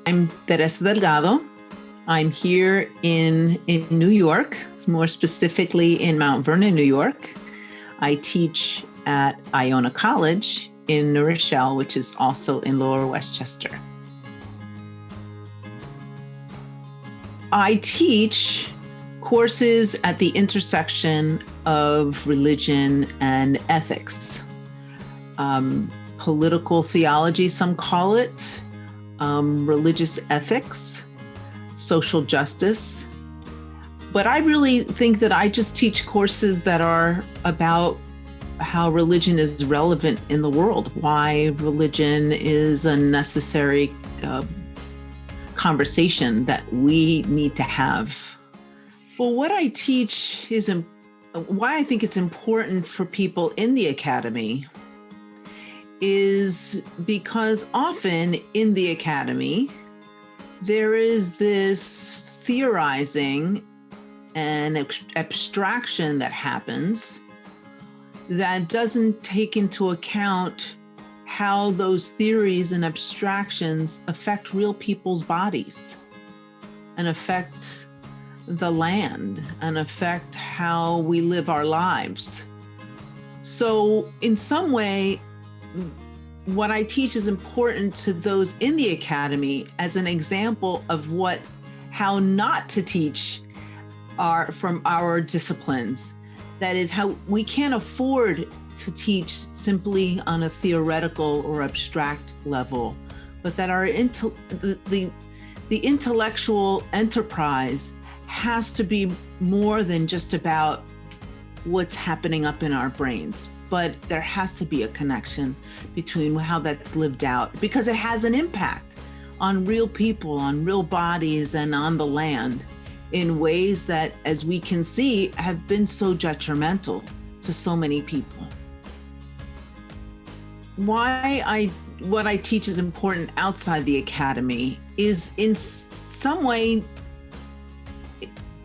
I'm Teresa Delgado. I'm here in New York, more specifically in Mount Vernon, New York. I teach at Iona College in New Rochelle, which is also in Lower Westchester. I teach courses at the intersection of religion and ethics. Political theology, some call it, religious ethics, social justice. But I really think that I just teach courses that are about how religion is relevant in the world, why religion is a necessary conversation that we need to have. Well, what I teach is why I think it's important for people in the academy is because often in the academy, there is this theorizing and abstraction that happens that doesn't take into account how those theories and abstractions affect real people's bodies and affect the land and affect how we live our lives. So in some way, what I teach is important to those in the academy as an example of how not to teach from our disciplines. That is how we can't afford to teach simply on a theoretical or abstract level, but that the intellectual enterprise has to be more than just about what's happening up in our brains. But there has to be a connection between how that's lived out, because it has an impact on real people, on real bodies, and on the land in ways that, as we can see, have been so detrimental to so many people. What I teach is important outside the academy is in some way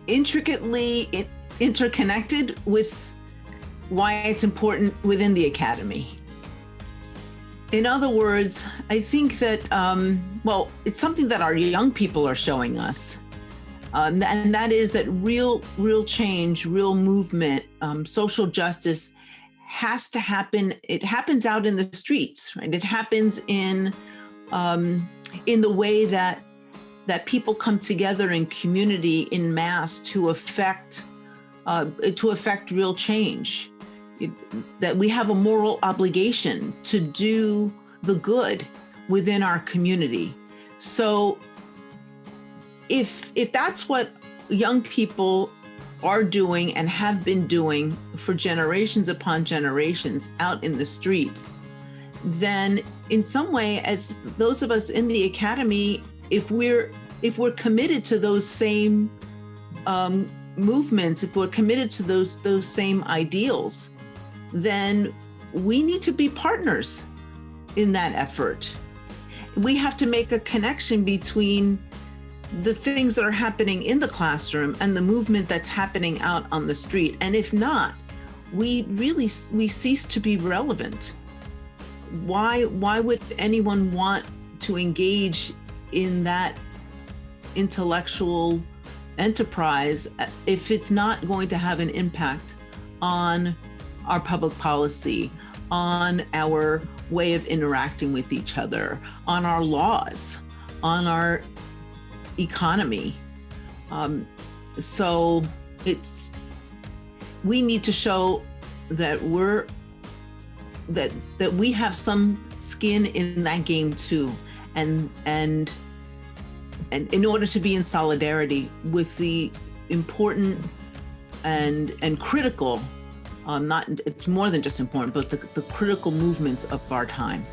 intricately interconnected with why it's important within the academy. In other words, I think that, it's something that our young people are showing us. And that is that real change, real movement, social justice has to happen. It happens out in the streets, right? It happens in the way that people come together in community, in mass, to affect real change. That we have a moral obligation to do the good within our community. So if that's what young people are doing and have been doing for generations upon generations out in the streets, then in some way, as those of us in the academy, if we're committed to those same movements, if we're committed to those same ideals, then we need to be partners in that effort. We have to make a connection between the things that are happening in the classroom and the movement that's happening out on the street. And if not, we cease to be relevant. Why would anyone want to engage in that intellectual enterprise if it's not going to have an impact on our public policy, on our way of interacting with each other, on our laws, on our economy? So we need to show that we have some skin in that game too, and in order to be in solidarity with the important and critical, it's more than just important, but the critical movements of our time.